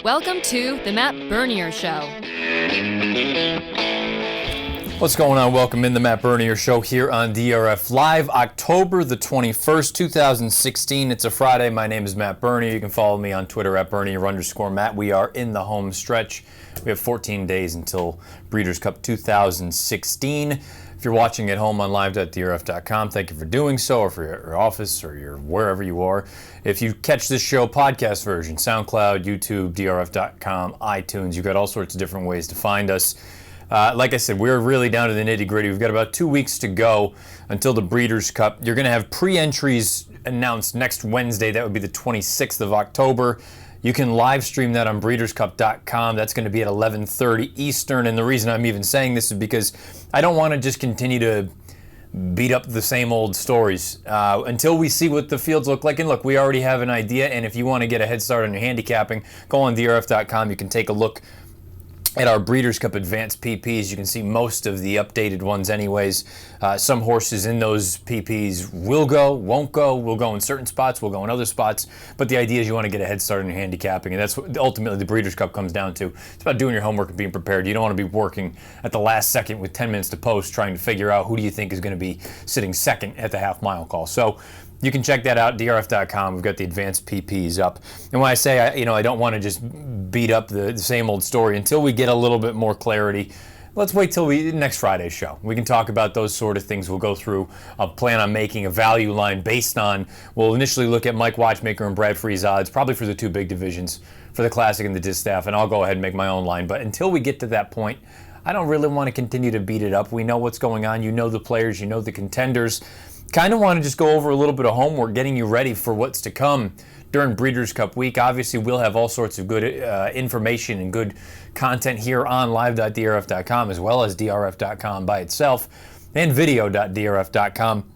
Welcome to the Matt Bernier Show. What's going on? Welcome in the Matt Bernier Show here on DRF Live, October the 21st, 2016. It's a Friday. My name is Matt Bernier. You can follow me on Twitter at Bernier_Matt. We are in the home stretch. We have 14 days until Breeders' Cup 2016. If you're watching at home on live.drf.com, thank you for doing so, or for your office, or your wherever you are. If you catch this show podcast version, SoundCloud, YouTube, drf.com, iTunes, you've got all sorts of different ways to find us. Like I said, we're really down to the nitty-gritty. We've got about 2 weeks to go until the Breeders' Cup. You're going to have pre-entries announced next Wednesday. That would be the 26th of October. You can live stream that on breederscup.com. That's going to be at 11:30 Eastern. And the reason I'm even saying this is because I don't want to just continue to beat up the same old stories until we see what the fields look like. And look, we already have an idea. And if you want to get a head start on your handicapping, go on drf.com. You can take a look at our Breeders' Cup Advanced PPs. You can see most of the updated ones anyways. Some horses in those PPs will go, won't go, will go in certain spots, will go in other spots. But the idea is you want to get a head start on your handicapping, and that's what ultimately the Breeders' Cup comes down to. It's about doing your homework and being prepared. You don't want to be working at the last second with 10 minutes to post trying to figure out who do you think is going to be sitting second at the half-mile call. So you can check that out, drf.com. We've got the advanced PPs up. And when I say, I don't want to just beat up the same old story until we get a little bit more clarity. Let's wait till next Friday's show. We can talk about those sort of things. We'll go through. I'll plan on making a value line based on, we'll initially look at Mike Watchmaker and Brad Free's odds, probably for the two big divisions, for the Classic and the Distaff, and I'll go ahead and make my own line. But until we get to that point, I don't really want to continue to beat it up. We know what's going on. You know the players. You know the contenders. Kind of want to just go over a little bit of homework, getting you ready for what's to come during Breeders' Cup week. Obviously, we'll have all sorts of good information and good content here on live.drf.com, as well as drf.com by itself, and video.drf.com.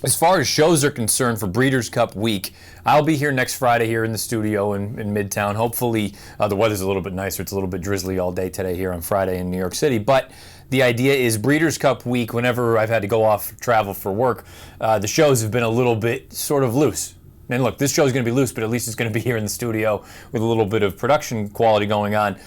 As far as shows are concerned for Breeders' Cup week, I'll be here next Friday here in the studio in Midtown. Hopefully, the weather's a little bit nicer. It's a little bit drizzly all day today here on Friday in New York City. But the idea is Breeders' Cup week, whenever I've had to go off travel for work, the shows have been a little bit sort of loose. And look, this show is going to be loose, but at least it's going to be here in the studio with a little bit of production quality going on.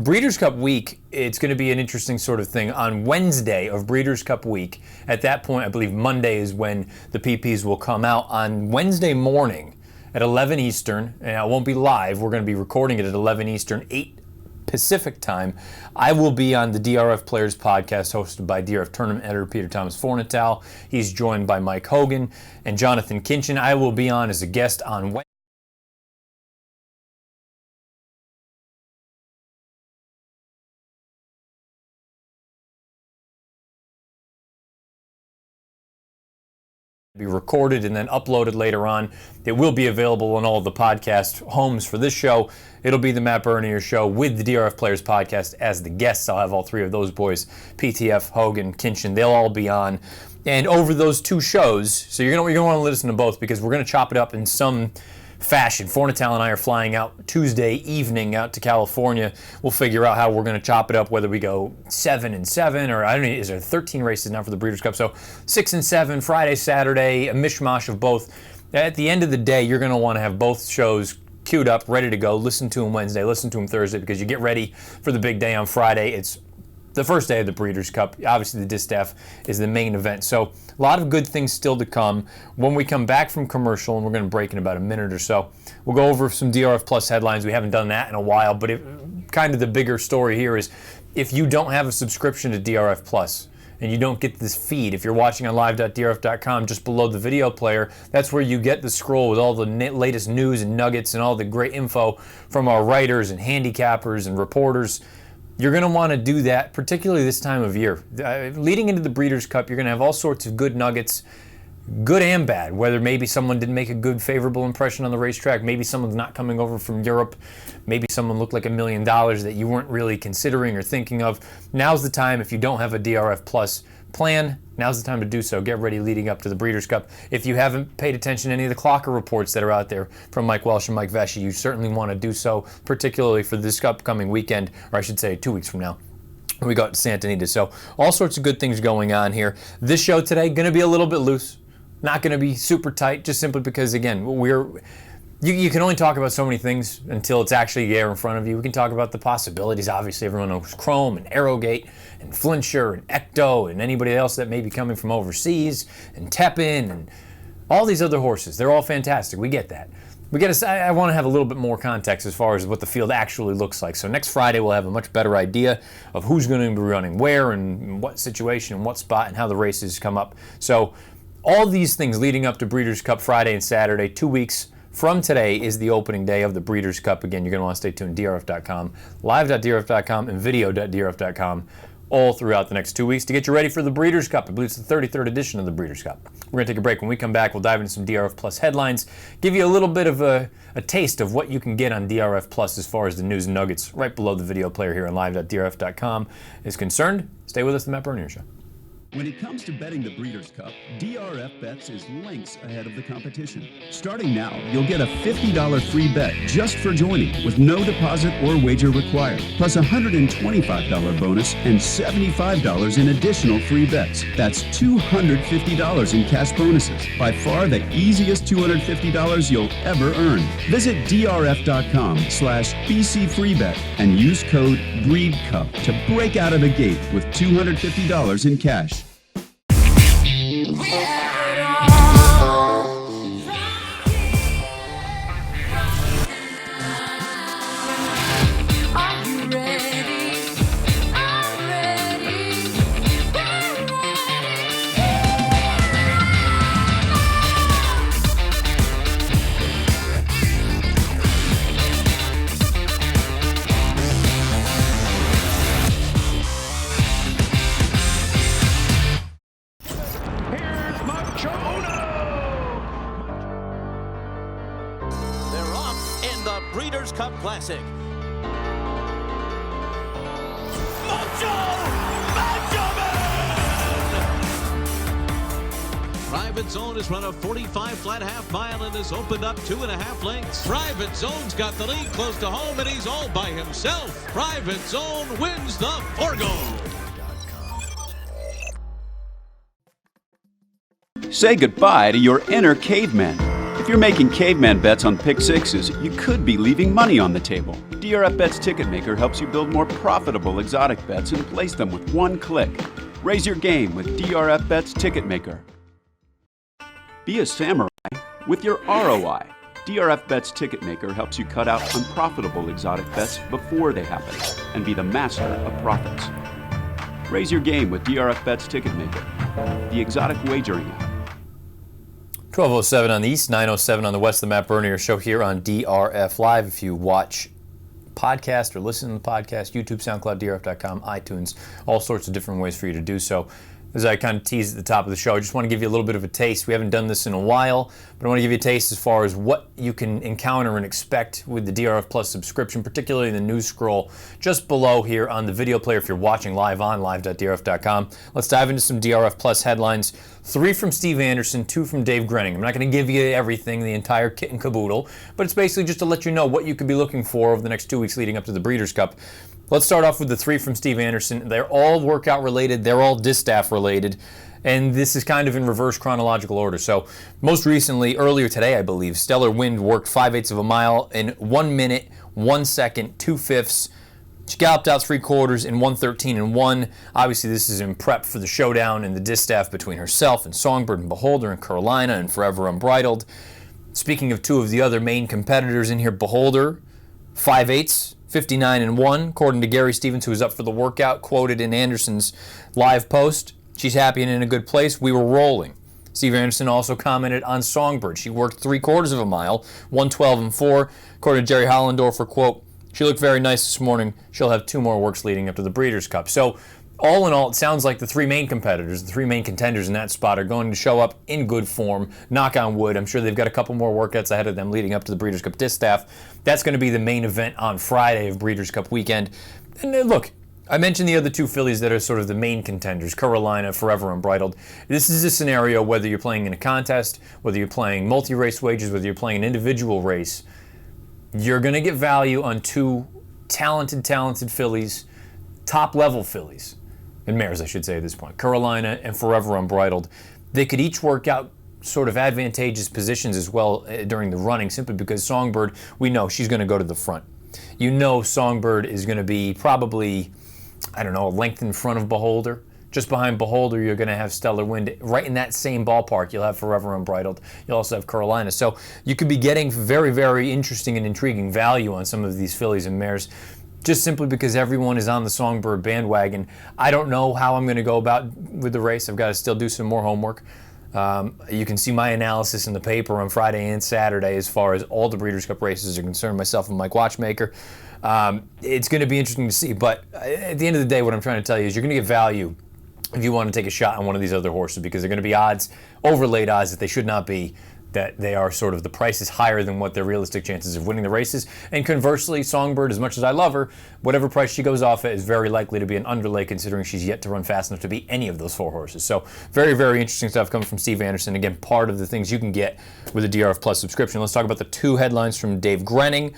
Breeders' Cup week, it's going to be an interesting sort of thing. On Wednesday of Breeders' Cup week, at that point, I believe Monday is when the PPs will come out. On Wednesday morning at 11 Eastern, and it won't be live, we're going to be recording it at 11 Eastern, 8 Pacific time, I will be on the DRF Players podcast hosted by DRF Tournament editor Peter Thomas Fornatal. He's joined by Mike Hogan and Jonathan Kinchin. I will be on as a guest on Wednesday. Be recorded and then uploaded later on. It will be available on all of the podcast homes for this show. It'll be the Matt Bernier Show with the DRF Players Podcast as the guests. I'll have all three of those boys, PTF, Hogan, Kinchin. They'll all be on. And over those two shows, so you're gonna want to listen to both because we're going to chop it up in some fashion. Fornatal and I are flying out Tuesday evening out to California. We'll figure out how we're going to chop it up, whether we go 7 and 7, or I don't know, is there 13 races now for the Breeders' Cup? So 6 and 7, Friday, Saturday, a mishmash of both. At the end of the day, you're going to want to have both shows queued up, ready to go. Listen to them Wednesday, listen to them Thursday, because you get ready for the big day on Friday. It's the first day of the Breeders' Cup. Obviously, the Distaff is the main event. So a lot of good things still to come. When we come back from commercial, and we're going to break in about a minute or so, we'll go over some DRF Plus headlines. We haven't done that in a while, but kind of the bigger story here is if you don't have a subscription to DRF Plus and you don't get this feed, if you're watching on live.drf.com, just below the video player, that's where you get the scroll with all the latest news and nuggets and all the great info from our writers and handicappers and reporters. You're going to want to do that, particularly this time of year. Leading into the Breeders' Cup, you're going to have all sorts of good nuggets, good and bad, whether maybe someone didn't make a good, favorable impression on the racetrack, maybe someone's not coming over from Europe, maybe someone looked like $1 million that you weren't really considering or thinking of. Now's the time, if you don't have a DRF Plus plan, now's the time to do so. Get ready leading up to the Breeders' Cup. If you haven't paid attention to any of the Clocker reports that are out there from Mike Welsh and Mike Vesci, you certainly want to do so, particularly for this upcoming weekend, or I should say 2 weeks from now. We got Santa Anita. So all sorts of good things going on here. This show today going to be a little bit loose. Not going to be super tight, just simply because, again, You can only talk about so many things until it's actually there in front of you. We can talk about the possibilities. Obviously, everyone knows Chrome and Arrowgate and Flincher and Ecto and anybody else that may be coming from overseas and Tepin and all these other horses. They're all fantastic. We get that. I want to have a little bit more context as far as what the field actually looks like. So next Friday we'll have a much better idea of who's going to be running where and what situation and what spot and how the races come up. So all these things leading up to Breeders' Cup Friday and Saturday, 2 weeks from today is the opening day of the Breeders' Cup. Again, you're going to want to stay tuned. DRF.com, live.drf.com, and video.drf.com all throughout the next 2 weeks to get you ready for the Breeders' Cup. I believe it's the 33rd edition of the Breeders' Cup. We're going to take a break. When we come back, we'll dive into some DRF Plus headlines, give you a little bit of a taste of what you can get on DRF Plus as far as the news and nuggets right below the video player here on live.drf.com is concerned. Stay with us, the Matt Bernier Show. When it comes to betting the Breeders' Cup, DRF Bets is lengths ahead of the competition. Starting now, you'll get a $50 free bet just for joining with no deposit or wager required, plus a $125 bonus and $75 in additional free bets. That's $250 in cash bonuses. By far the easiest $250 you'll ever earn. Visit drf.com/BCFreeBet and use code BREEDCUP to break out of the gate with $250 in cash. Breeders' Cup Classic. Private Zone has run a 45 flat half mile and has opened up 2.5 lengths. Private Zone's got the lead close to home and he's all by himself. Private Zone wins the Forgo. Say goodbye to your inner caveman. If you're making caveman bets on pick sixes, you could be leaving money on the table. DRF Bets Ticket Maker helps you build more profitable exotic bets and place them with one click. Raise your game with DRF Bets Ticket Maker. Be a samurai with your ROI. DRF Bets Ticket Maker helps you cut out unprofitable exotic bets before they happen and be the master of profits. Raise your game with DRF Bets Ticket Maker, the exotic wagering app. 12:07 on the East, 9:07 on the West, the Matt Bernier Show here on DRF Live. If you watch podcast or listen to the podcast, YouTube, SoundCloud, DRF.com, iTunes, all sorts of different ways for you to do so. As I kind of teased at the top of the show, I just want to give you a little bit of a taste. We haven't done this in a while, but I want to give you a taste as far as what you can encounter and expect with the DRF Plus subscription, particularly in the news scroll just below here on the video player if you're watching live on live.drf.com. Let's dive into some DRF Plus headlines. 3 from Steve Anderson, 2 from Dave Grenning. I'm not going to give you everything, the entire kit and caboodle, but it's basically just to let you know what you could be looking for over the next 2 weeks leading up to the Breeders' Cup. Let's start off with the 3 from Steve Anderson. They're all workout related. They're all distaff related. And this is kind of in reverse chronological order. So most recently, earlier today, I believe, Stellar Wind worked 5/8 of a mile in 1 minute, 1 second, 2/5. She galloped out 3/4 in 1:13.1. Obviously, this is in prep for the showdown and the distaff between herself and Songbird and Beholder and Carolina and Forever Unbridled. Speaking of 2 of the other main competitors in here, Beholder, 5/8. 59.1, according to Gary Stevens, who was up for the workout, quoted in Anderson's live post. She's happy and in a good place. We were rolling. Steve Anderson also commented on Songbird. She worked 3/4 of a mile, 1:12.4. According to Jerry Hollendorfer, quote, she looked very nice this morning. She'll have 2 more works leading up to the Breeders' Cup. So all in all, it sounds like the 3 main competitors, the 3 main contenders in that spot are going to show up in good form. Knock on wood. I'm sure they've got a couple more workouts ahead of them leading up to the Breeders' Cup distaff. That's going to be the main event on Friday of Breeders' Cup weekend. And look, I mentioned the other 2 fillies that are sort of the main contenders, Carolina, Forever Unbridled. This is a scenario whether you're playing in a contest, whether you're playing multi-race wages, whether you're playing an individual race, you're going to get value on 2 talented fillies, top-level fillies. And mares, I should say at this point, Carolina and Forever Unbridled. They could each work out sort of advantageous positions as well during the running, simply because Songbird, we know she's going to go to the front. You know Songbird is going to be probably, I don't know, a length in front of Beholder. Just behind Beholder, you're going to have Stellar Wind. Right in that same ballpark, you'll have Forever Unbridled. You'll also have Carolina. So you could be getting very, very interesting and intriguing value on some of these fillies and mares, just simply because everyone is on the Songbird bandwagon. I don't know how I'm going to go about with the race. I've got to still do some more homework. You can see my analysis in the paper on Friday and Saturday as far as all the Breeders' Cup races are concerned, myself and Mike Watchmaker. It's going to be interesting to see, but at the end of the day, what I'm trying to tell you is you're going to get value if you want to take a shot on one of these other horses, because they're going to be odds, overlaid odds that they should not be, that they are sort of the price is higher than what their realistic chances of winning the races. And conversely, Songbird, as much as I love her, whatever price she goes off at is very likely to be an underlay, considering she's yet to run fast enough to beat any of those 4 horses. So very, very interesting stuff coming from Steve Anderson. Again, part of the things you can get with a DRF Plus subscription. Let's talk about the 2 headlines from Dave Grenning.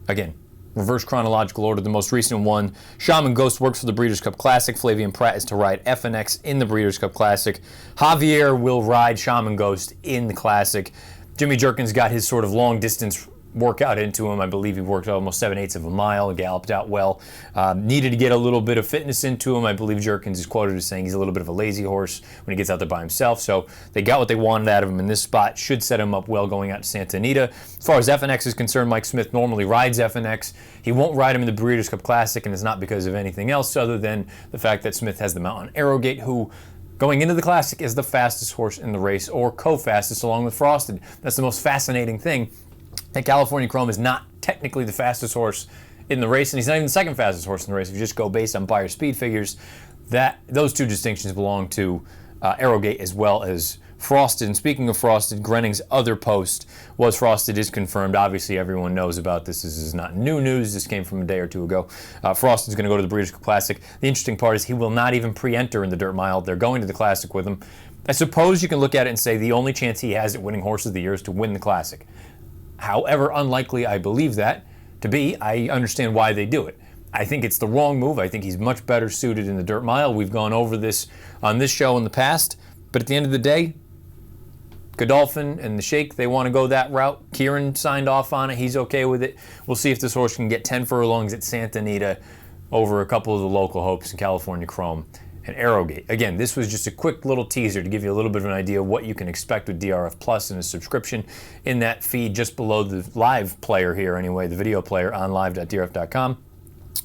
Again, reverse chronological order. The most recent one, Shaman Ghost works for the Breeders' Cup Classic. Flavian Pratt is to ride FNX in the Breeders' Cup Classic. Javier will ride Shaman Ghost in the Classic. Jimmy Jerkins got his sort of long distance workout into him. I believe he worked almost 7/8 of a mile, galloped out well. Needed to get a little bit of fitness into him. I believe Jerkins is quoted as saying he's a little bit of a lazy horse when he gets out there by himself. So they got what they wanted out of him in this spot. Should set him up well going out to Santa Anita. As far as FNX is concerned, Mike Smith normally rides FNX. He won't ride him in the Breeders' Cup Classic, and it's not because of anything else other than the fact that Smith has the mount on Arrowgate, who going into the Classic is the fastest horse in the race, or co-fastest along with Frosted. That's the most fascinating thing. And California Chrome is not technically the fastest horse in the race, and he's not even the second fastest horse in the race. If you just go based on buyer speed figures, those 2 distinctions belong to Arrowgate as well as Frosted. And speaking of Frosted, Grenning's other post was Frosted is confirmed. Obviously, everyone knows about this. This is not new news. This came from a day or 2 ago. Frosted's going to go to the Breeders' Cup Classic. The interesting part is he will not even pre-enter in the Dirt Mile. They're going to the Classic with him. I suppose you can look at it and say the only chance he has at winning Horse of the Year is to win the Classic. However unlikely I believe that to be, I understand why they do it. I think it's the wrong move. I think he's much better suited in the Dirt Mile. We've gone over this on this show in the past, but at the end of the day, Godolphin and the Sheikh, they want to go that route. Kieran signed off on it. He's okay with it. We'll see if this horse can get 10 furlongs at Santa Anita over a couple of the local hopes in California Chrome and Arrowgate. Again, this was just a quick little teaser to give you a little bit of an idea of what you can expect with DRF Plus and a subscription in that feed just below the live player here anyway, the video player on live.drf.com.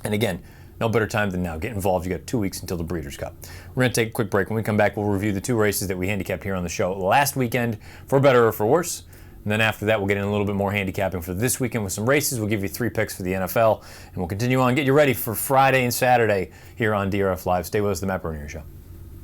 And again, no better time than now. Get involved. You got 2 weeks until the Breeders' Cup. We're going to take a quick break. When we come back, we'll review the 2 races that we handicapped here on the show last weekend, for better or for worse. And then after that, we'll get in a little bit more handicapping for this weekend with some races. We'll give you 3 picks for the NFL, and we'll continue on, get you ready for Friday and Saturday here on DRF Live. Stay with us, the Matt Bernier Show.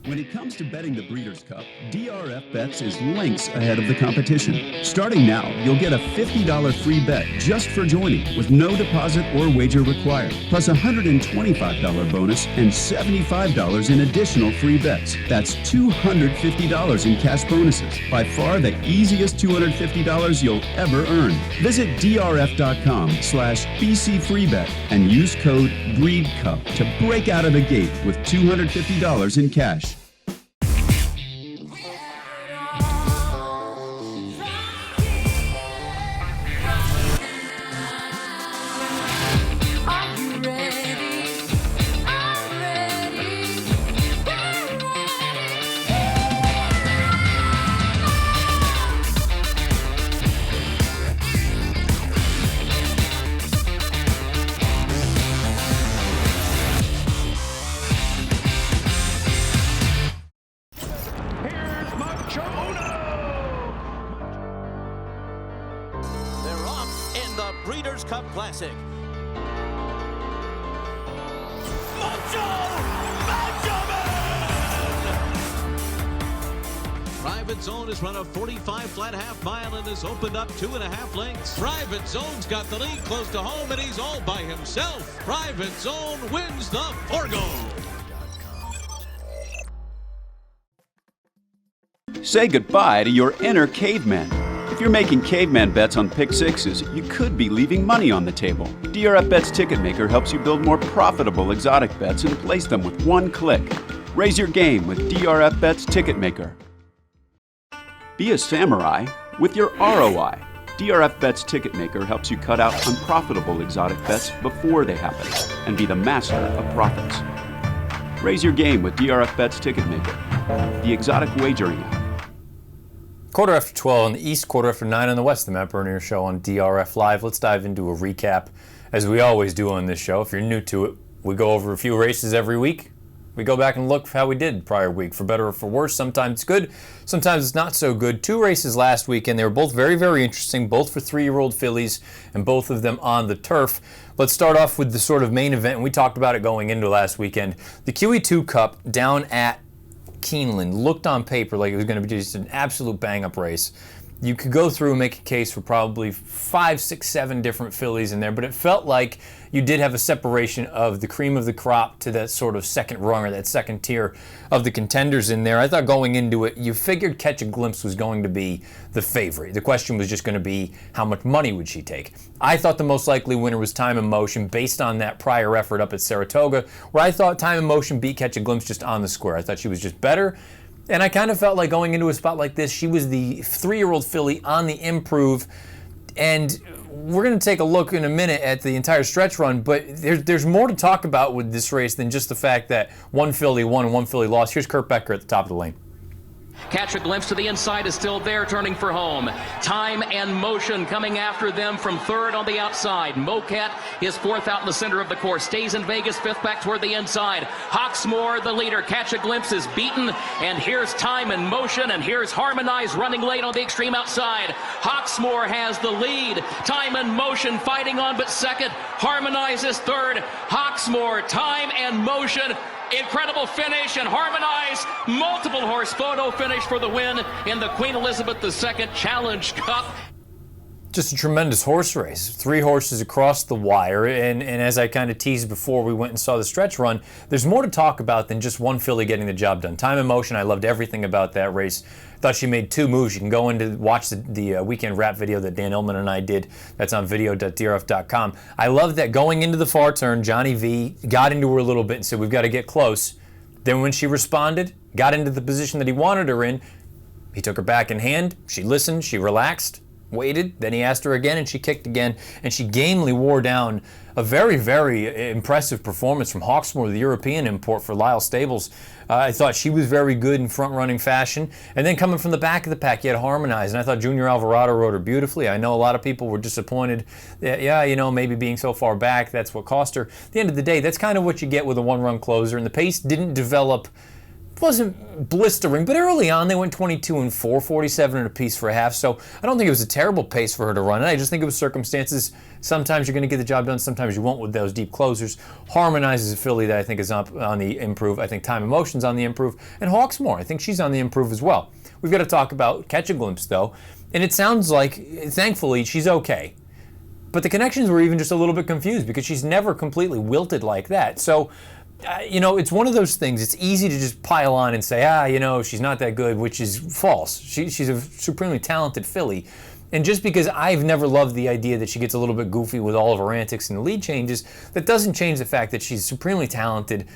When it comes to betting the Breeders' Cup, DRF Bets is lengths ahead of the competition. Starting now, you'll get a $50 free bet just for joining, with no deposit or wager required, plus a $125 bonus and $75 in additional free bets. That's $250 in cash bonuses. By far the easiest $250 you'll ever earn. Visit drf.com/BCFreeBet and use code BREEDCUP to break out of the gate with $250 in cash. Breeders' Cup Classic. Private Zone has run a 45 flat half mile and has opened up 2.5 lengths. Private Zone's got the lead close to home and he's all by himself. Private Zone wins the Forgo. Say goodbye to your inner caveman. If you're making caveman bets on pick sixes, you could be leaving money on the table. DRF Bets Ticket Maker helps you build more profitable exotic bets and place them with one click. Raise your game with DRF Bets Ticket Maker. Be a samurai with your ROI. DRF Bets Ticket Maker helps you cut out unprofitable exotic bets before they happen and be the master of profits. Raise your game with DRF Bets Ticket Maker, the exotic wagering app. Quarter after 12 on the East, quarter after 9 on the West, the Matt Bernier Show on DRF Live. Let's dive into a recap, as we always do on this show. If you're new to it, we go over a few races every week. We go back and look how we did prior week, for better or for worse. Sometimes it's good, sometimes it's not so good. 2 races last weekend. They were both very, very interesting, both for 3-year-old fillies, and both of them on the turf. Let's start off with the sort of main event, and we talked about it going into last weekend. The QE2 Cup down at Keeneland looked on paper like it was going to be just an absolute bang-up race. You could go through and make a case for probably 5, 6, 7 different fillies in there, but it felt like you did have a separation of the cream of the crop to that sort of second rung or that second tier of the contenders in there. I thought going into it, you figured Catch a Glimpse was going to be the favorite. The question was just going to be how much money would she take. I thought the most likely winner was Time and Motion based on that prior effort up at Saratoga, where I thought Time and Motion beat Catch a Glimpse just on the square. I thought she was just better. And I kind of felt like going into a spot like this, she was the 3-year-old filly on the improve. And we're going to take a look in a minute at the entire stretch run, but there's more to talk about with this race than just the fact that one filly won and one filly lost. Here's Kurt Becker at the top of the lane. Catch a Glimpse to the inside is still there, turning for home. Time and Motion coming after them from third on the outside. Mocat is fourth out in the center of the course. Stays in Vegas, fifth back toward the inside. Hawksmoor, the leader. Catch a Glimpse is beaten. And here's Time and Motion. And here's Harmonize running late on the extreme outside. Hawksmoor has the lead. Time and Motion fighting on but second. Harmonize is third. Hawksmoor, Time and Motion. Incredible finish and Harmonize, multiple horse photo finish for the win in the Queen Elizabeth II Challenge Cup. Just a tremendous horse race. 3 horses across the wire, and as I kind of teased before we went and saw the stretch run, there's more to talk about than just one filly getting the job done. Time and Motion, I loved everything about that race. Thought she made 2 moves. You can go in to watch the weekend wrap video that Dan Illman and I did. That's on video.drf.com. I love that going into the far turn, Johnny V got into her a little bit and said, we've got to get close. Then when she responded, got into the position that he wanted her in, he took her back in hand. She listened, she relaxed, waited, then he asked her again, and she kicked again, and she gamely wore down a very, very impressive performance from Hawksmoor, the European import for Lyle Stables. I thought she was very good in front-running fashion. And then coming from the back of the pack, you had Harmonize, and I thought Junior Alvarado rode her beautifully. I know a lot of people were disappointed. Yeah, you know, maybe being so far back, that's what cost her. At the end of the day, that's kind of what you get with a one-run closer, and the pace didn't develop. It wasn't blistering, but early on they went 22-4, 47 apiece for a half, so I don't think it was a terrible pace for her to run. And I just think it was circumstances. Sometimes you're going to get the job done, sometimes you won't with those deep closers. Harmonize is a filly that I think is up on the improve. I think Time and Motion's on the improve. And Hawksmoor, I think she's on the improve as well. We've got to talk about Catch a Glimpse, though, and it sounds like, thankfully, she's okay. But the connections were even just a little bit confused because she's never completely wilted like that. So, you know, it's one of those things. It's easy to just pile on and say, you know, she's not that good, which is false. She's a supremely talented filly. And just because I've never loved the idea that she gets a little bit goofy with all of her antics and the lead changes, that doesn't change the fact that she's supremely talented,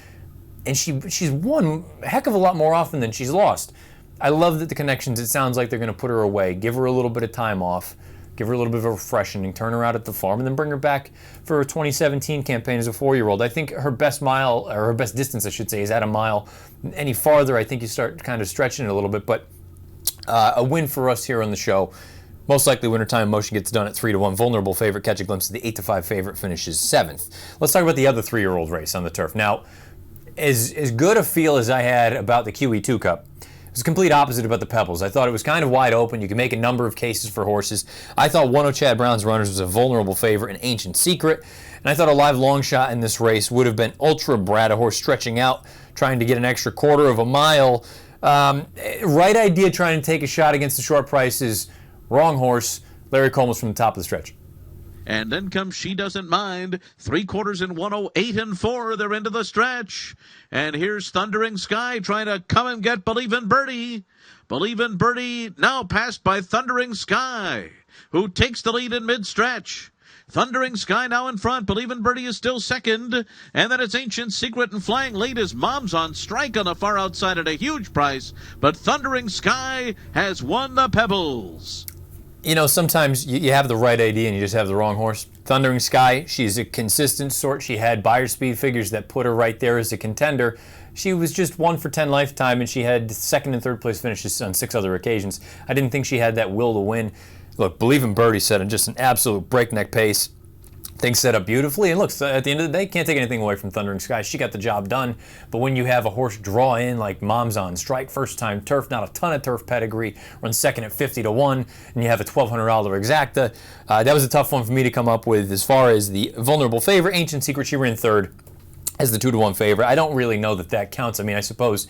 and she's won a heck of a lot more often than she's lost. I love that the connections, it sounds like they're going to put her away, give her a little bit of time off, give her a little bit of a refreshing, turn her out at the farm, and then bring her back for her 2017 campaign as a 4-year-old. I think her best mile, or her best distance, I should say, is at a mile. Any farther, I think you start kind of stretching it a little bit, but a win for us here on the show. Most likely winner Time and Motion gets done at 3-1. Vulnerable favorite Catch a Glimpse, the 8-5 favorite, finishes 7th. Let's talk about the other 3-year-old race on the turf. Now, as good a feel as I had about the QE2 Cup, it was the complete opposite about the Pebbles. I thought it was kind of wide open. You could make a number of cases for horses. I thought one of Chad Brown's runners was a vulnerable favorite, an Ancient Secret. And I thought a live long shot in this race would have been Ultra Brad, a horse stretching out, trying to get an extra quarter of a mile. Right idea trying to take a shot against the short prices. Wrong horse. Larry Coleman's from the top of the stretch. And then comes She Doesn't Mind. 3/4 in 108-4. They're into the stretch. And here's Thundering Sky trying to come and get Believe in Birdie. Believe in Birdie now passed by Thundering Sky, who takes the lead in mid-stretch. Thundering Sky now in front. Believe in Birdie is still second. And then it's Ancient Secret and Flying Late as Mom's on strike on the far outside at a huge price. But Thundering Sky has won the Pebbles. You know, sometimes you have the right idea and you just have the wrong horse. Thundering Sky, she's a consistent sort. She had buyer speed figures that put her right there as a contender. She was just 1 for 10 lifetime, and she had second and third place finishes on 6 other occasions. I didn't think she had that will to win. Look, Believe in Birdie set just an absolute breakneck pace. Things set up beautifully, and look, at the end of the day, can't take anything away from Thundering Sky. She got the job done, but when you have a horse draw in like Mom's on strike, first time turf, not a ton of turf pedigree, runs second at 50 to 1, and you have a $1,200 exacta, that was a tough one for me to come up with. As far as the vulnerable favorite, Ancient Secret, she ran third as the 2 to 1 favorite. I don't really know that counts. I mean, I suppose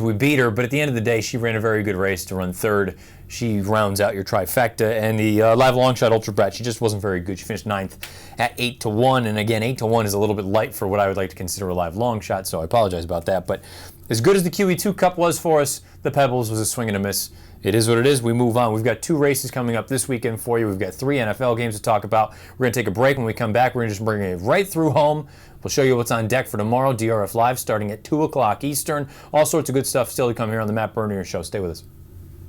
we beat her, but at the end of the day, she ran a very good race to run third. She rounds out your trifecta, and the live long shot Ultra Brat, she just wasn't very good. She finished 9th at 8 to 1, and again, 8 to 1 is a little bit light for what I would like to consider a live long shot, so I apologize about that. But as good as the QE2 Cup was for us, the Pebbles was a swing and a miss. It is what it is. We move on. We've got 2 races coming up this weekend for you. We've got 3 NFL games to talk about. We're going to take a break. When we come back, we're going to just bring it right through home. We'll show you what's on deck for tomorrow, DRF Live, starting at 2 o'clock Eastern. All sorts of good stuff still to come here on the Matt Bernier Show. Stay with us.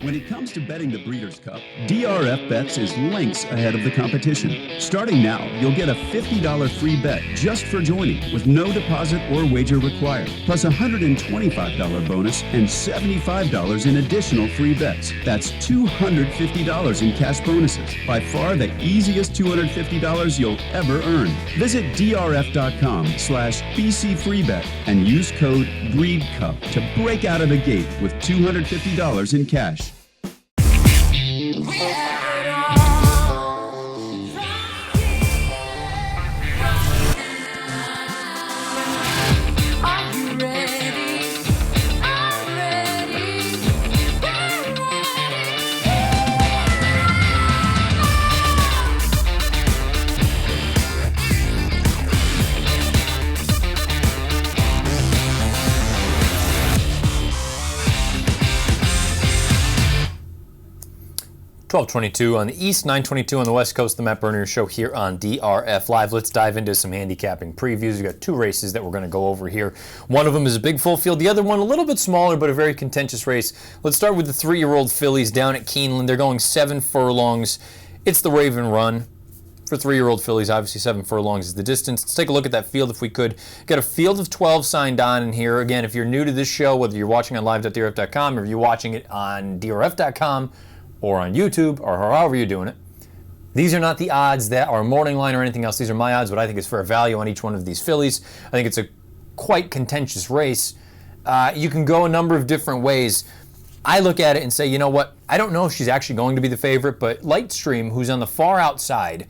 When it comes to betting the Breeders' Cup, DRF Bets is lengths ahead of the competition. Starting now, you'll get a $50 free bet just for joining with no deposit or wager required, plus a $125 bonus and $75 in additional free bets. That's $250 in cash bonuses. By far the easiest $250 you'll ever earn. Visit drf.com/BCFreeBet and use code BREEDCUP to break out of the gate with $250 in cash. $12:22 on the East, 9:22 on the West Coast, the Matt Bernier Show here on DRF Live. Let's dive into some handicapping previews. We've got 2 races that we're going to go over here. One of them is a big full field. The other one a little bit smaller, but a very contentious race. Let's start with the 3-year-old fillies down at Keeneland. They're going 7 furlongs. It's the Raven Run. For 3-year-old fillies, obviously 7 furlongs is the distance. Let's take a look at that field if we could. Got a field of 12 signed on in here. Again, if you're new to this show, whether you're watching on live.drf.com or if you're watching it on drf.com, or on YouTube, or however you're doing it. These are not the odds that are morning line or anything else. These are my odds, what I think is fair value on each one of these fillies. I think it's a quite contentious race. You can go a number of different ways. I look at it and say, you know what? I don't know if she's actually going to be the favorite, but Lightstream, who's on the far outside,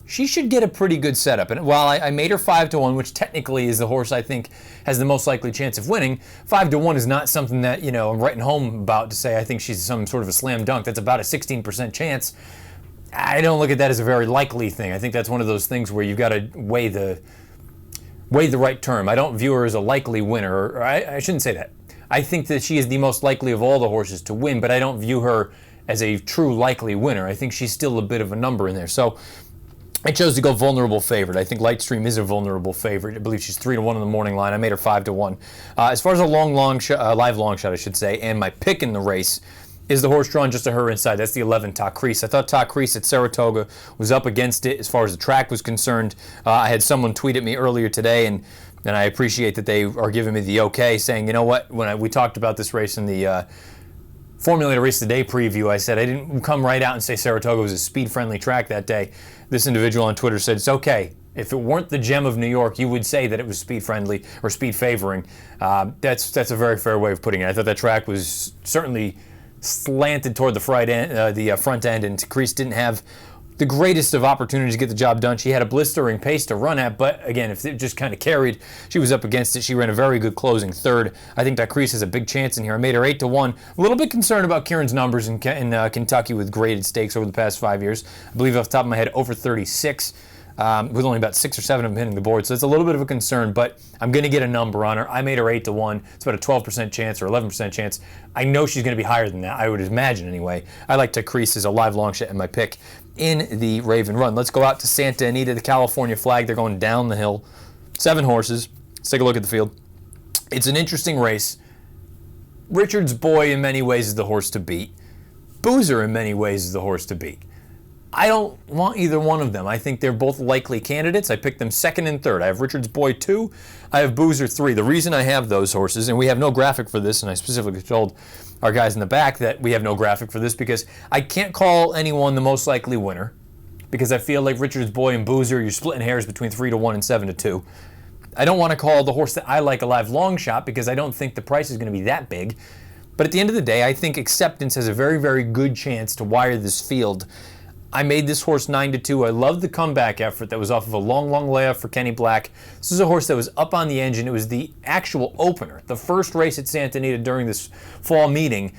she should get a pretty good setup. And while I made her 5 to 1, which technically is the horse I think has the most likely chance of winning, 5 to 1 is not something that, you know, I'm writing home about to say I think she's some sort of a slam dunk. That's about a 16% chance. I don't look at that as a very likely thing. I think that's one of those things where you've got to weigh the right term. I don't view her as a likely winner, or I shouldn't say that. I think that she is the most likely of all the horses to win, but I don't view her as a true likely winner. I think she's still a bit of a number in there. So I chose to go vulnerable favorite. I think Lightstream is a vulnerable favorite. I believe she's 3 to 1 on the morning line. I made her 5 to 1. As far as a live long shot, I should say, and my pick in the race is the horse drawn just to her inside. That's the 11, Takris. I thought Takris at Saratoga was up against it as far as the track was concerned. I had someone tweet at me earlier today, and I appreciate that they are giving me the okay, saying, you know what, when we talked about this race in the Formulator Race Today preview, I said I didn't come right out and say Saratoga was a speed-friendly track that day. This individual on Twitter said, it's okay. If it weren't the gem of New York, you would say that it was speed-friendly or speed-favoring. That's a very fair way of putting it. I thought that track was certainly slanted toward the front end, and Takris didn't have the greatest of opportunities to get the job done. She had a blistering pace to run at, but again, if it just kind of carried, she was up against it. She ran a very good closing third. I think Takris has a big chance in here. I made her 8 to 1. A little bit concerned about Kieran's numbers in Kentucky with graded stakes over the past 5 years. I believe off the top of my head, over 36. With only about 6 or 7 of them hitting the board. So it's a little bit of a concern, but I'm going to get a number on her. I made her 8 to 1. It's about a 12% chance or 11% chance. I know she's going to be higher than that, I would imagine anyway. I like Takris as a live long shot in my pick in the Raven Run. Let's go out to Santa Anita, the California flag. They're going down the hill. 7 horses. Let's take a look at the field. It's an interesting race. Richard's Boy in many ways is the horse to beat. Boozer in many ways is the horse to beat. I don't want either one of them. I think they're both likely candidates. I picked them second and third. I have Richard's Boy 2. I have Boozer 3. The reason I have those horses, and we have no graphic for this, and I specifically told our guys in the back that we have no graphic for this because I can't call anyone the most likely winner because I feel like Richard's Boy and Boozer, you're splitting hairs between 3-1 and 7-2. I don't want to call the horse that I like a live long shot because I don't think the price is going to be that big. But at the end of the day, I think Acceptance has a very, very good chance to wire this field. I made this horse 9-2. I love the comeback effort that was off of a long, long layoff for Kenny Black. This is a horse that was up on the engine. It was the actual opener, the first race at Santa Anita during this fall meeting,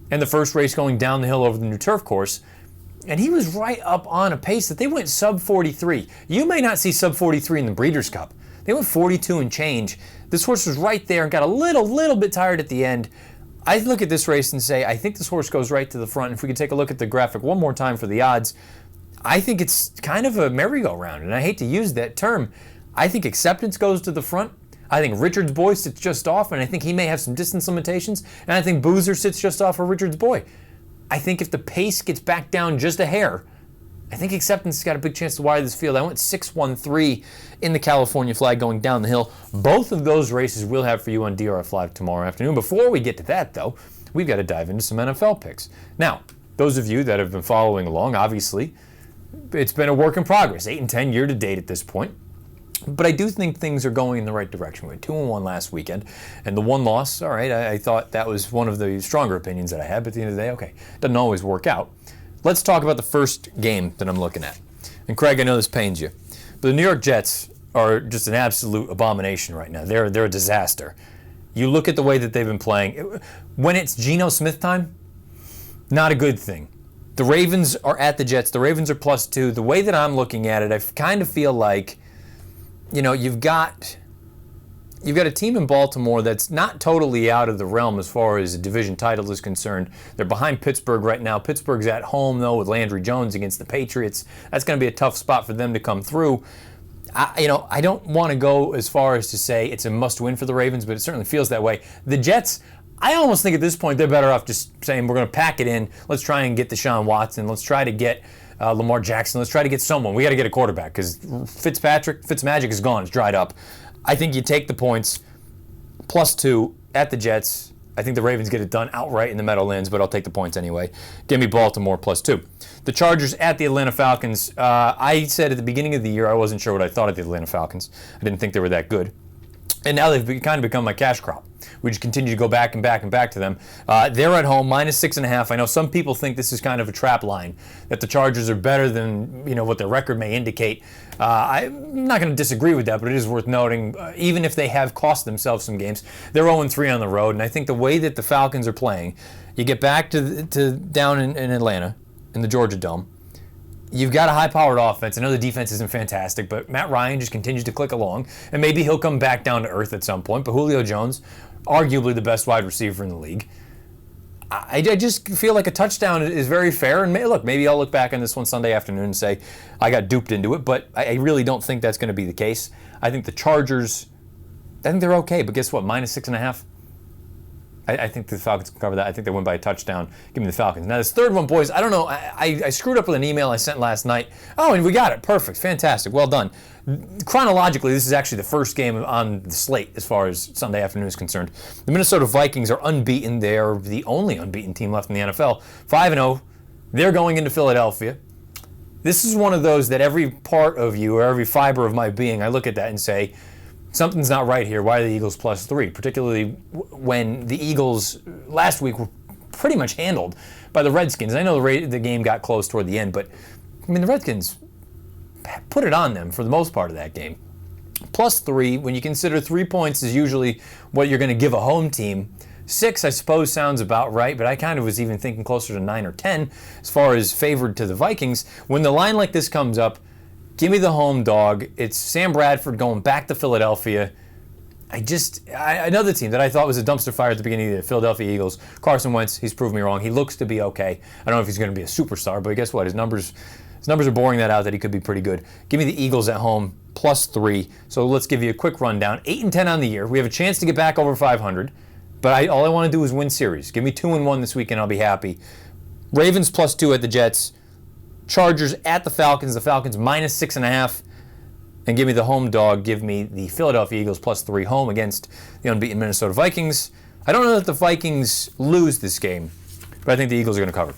and the first race going down the hill over the new turf course. And he was right up on a pace that they went sub 43. You may not see sub 43 in the Breeders' Cup. They went 42 and change. This horse was right there and got a little bit tired at the end. I look at this race and say, I think this horse goes right to the front. If we could take a look at the graphic one more time for the odds, I think it's kind of a merry-go-round, and I hate to use that term. I think Acceptance goes to the front. I think Richard's Boy sits just off, and I think he may have some distance limitations, and I think Boozer sits just off of Richard's Boy. I think if the pace gets back down just a hair, I think Acceptance has got a big chance to wire this field. I went 6-1-3 in the California flag going down the hill. Both of those races we'll have for you on DRF Live tomorrow afternoon. Before we get to that, though, we've got to dive into some NFL picks. Now, those of you that have been following along, obviously, it's been a work in progress, 8-10 year to date at this point. But I do think things are going in the right direction. We had 2-1 last weekend, and the one loss, all right, I thought that was one of the stronger opinions that I had, but at the end of the day, okay, doesn't always work out. Let's talk about the first game that I'm looking at. And Craig, I know this pains you, but the New York Jets are just an absolute abomination right now. They're a disaster. You look at the way that they've been playing. When it's Geno Smith time, not a good thing. The Ravens are at the Jets. The Ravens are +2. The way that I'm looking at it, I kind of feel like, you've got a team in Baltimore that's not totally out of the realm as far as a division title is concerned. They're behind Pittsburgh right now. Pittsburgh's at home, though, with Landry Jones against the Patriots. That's going to be a tough spot for them to come through. I don't want to go as far as to say it's a must-win for the Ravens, but it certainly feels that way. The Jets, I almost think at this point they're better off just saying we're going to pack it in. Let's try and get Deshaun Watson. Let's try to get Lamar Jackson. Let's try to get someone. We got to get a quarterback because Fitzmagic is gone. It's dried up. I think you take the points, +2 at the Jets. I think the Ravens get it done outright in the Meadowlands, but I'll take the points anyway. Give me Baltimore +2. The Chargers at the Atlanta Falcons. I said at the beginning of the year I wasn't sure what I thought of the Atlanta Falcons. I didn't think they were that good. And now they've kind of become my cash crop. We just continue to go back and back to them. They're at home, -6.5. I know some people think this is kind of a trap line, that the Chargers are better than what their record may indicate. I'm not going to disagree with that, but it is worth noting, even if they have cost themselves some games, they're 0-3 on the road. And I think the way that the Falcons are playing, you get back to down in Atlanta, in the Georgia Dome. You've got a high-powered offense. I know the defense isn't fantastic, but Matt Ryan just continues to click along, and maybe he'll come back down to earth at some point. But Julio Jones, arguably the best wide receiver in the league. I just feel like a touchdown is very fair. And maybe I'll look back on this one Sunday afternoon and say I got duped into it, but I really don't think that's going to be the case. I think the Chargers, I think they're okay, but guess what? -6.5. I think the Falcons can cover that. I think they win by a touchdown. Give me the Falcons. Now, this third one, boys, I don't know. I screwed up with an email I sent last night. Oh, and we got it. Perfect. Fantastic. Well done. Chronologically, this is actually the first game on the slate as far as Sunday afternoon is concerned. The Minnesota Vikings are unbeaten. They are the only unbeaten team left in the NFL. 5-0. They're going into Philadelphia. This is one of those that every part of you or every fiber of my being, I look at that and say, something's not right here. Why are the Eagles +3? Particularly when the Eagles last week were pretty much handled by the Redskins. I know the game got close toward the end, but the Redskins put it on them for the most part of that game. +3, when you consider 3 points is usually what you're going to give a home team. 6, I suppose, sounds about right, but I kind of was even thinking closer to 9 or 10 as far as favored to the Vikings. When the line like this comes up, give me the home dog. It's Sam Bradford going back to Philadelphia. Another team that I thought was a dumpster fire at the beginning of the Philadelphia Eagles, Carson Wentz, he's proved me wrong. He looks to be okay. I don't know if he's going to be a superstar, but guess what? His numbers His numbers are boring that out that he could be pretty good. Give me the Eagles at home, +3. So let's give you a quick rundown. 8-10 on the year. We have a chance to get back over 500, but all I want to do is win series. Give me 2-1 this weekend. I'll be happy. Ravens +2 at the Jets. Chargers at the Falcons. The Falcons -6.5. And give me the home dog. Give me the Philadelphia Eagles +3 home against the unbeaten Minnesota Vikings. I don't know that the Vikings lose this game, but I think the Eagles are going to cover.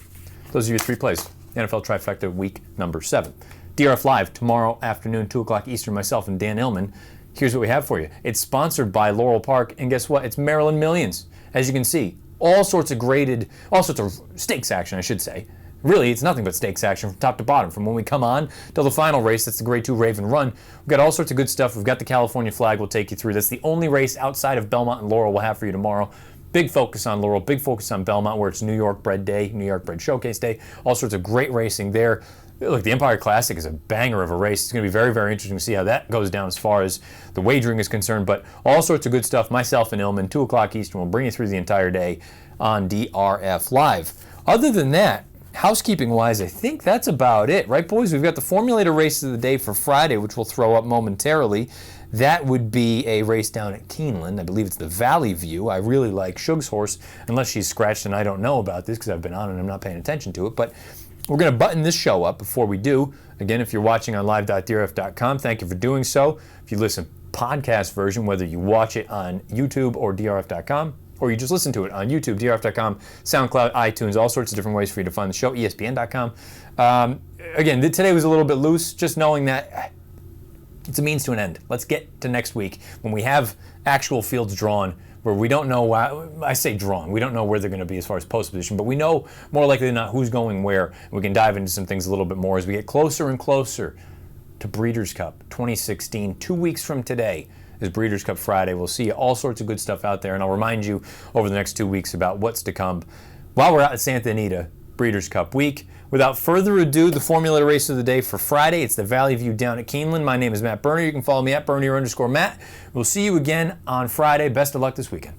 Those are your 3 plays. NFL Trifecta week number 7. DRF Live tomorrow afternoon, 2 o'clock Eastern, myself and Dan Illman. Here's what we have for you. It's sponsored by Laurel Park, and guess what? It's Maryland Millions. As you can see, all sorts of stakes action, I should say. Really, it's nothing but stakes action from top to bottom. From when we come on till the final race, that's the Grade 2 Raven Run. We've got all sorts of good stuff. We've got the California flag we'll take you through. That's the only race outside of Belmont and Laurel we'll have for you tomorrow. Big focus on Laurel, big focus on Belmont, where it's New York Bread Day, New York Bread Showcase Day. All sorts of great racing there. Look, the Empire Classic is a banger of a race. It's going to be very, very interesting to see how that goes down as far as the wagering is concerned. But all sorts of good stuff. Myself and Illman, 2 o'clock Eastern. We'll bring you through the entire day on DRF Live. Other than that, housekeeping-wise, I think that's about it. Right, boys? We've got the Formulator race of the day for Friday, which we'll throw up momentarily. That would be a race down at Keeneland. I believe it's the Valley View. I really like Shug's horse, unless she's scratched and I don't know about this because I've been on and I'm not paying attention to it. But we're going to button this show up before we do. Again, if you're watching on live.drf.com, thank you for doing so. If you listen podcast version, whether you watch it on YouTube or drf.com, or you just listen to it on YouTube, drf.com, SoundCloud, iTunes, all sorts of different ways for you to find the show, espn.com. Again, today was a little bit loose, just knowing that it's a means to an end. Let's get to next week when we have actual fields drawn where we don't know, I say drawn, we don't know where they're going to be as far as post position, but we know more likely than not who's going where. And we can dive into some things a little bit more as we get closer and closer to Breeders' Cup 2016. 2 weeks from today is Breeders' Cup Friday. We'll see all sorts of good stuff out there, and I'll remind you over the next 2 weeks about what's to come while we're out at Santa Anita, Breeders' Cup week. Without further ado, the Formula race of the day for Friday. It's the Valley View down at Keeneland. My name is Matt Bernier. You can follow me at Bernier_Matt. We'll see you again on Friday. Best of luck this weekend.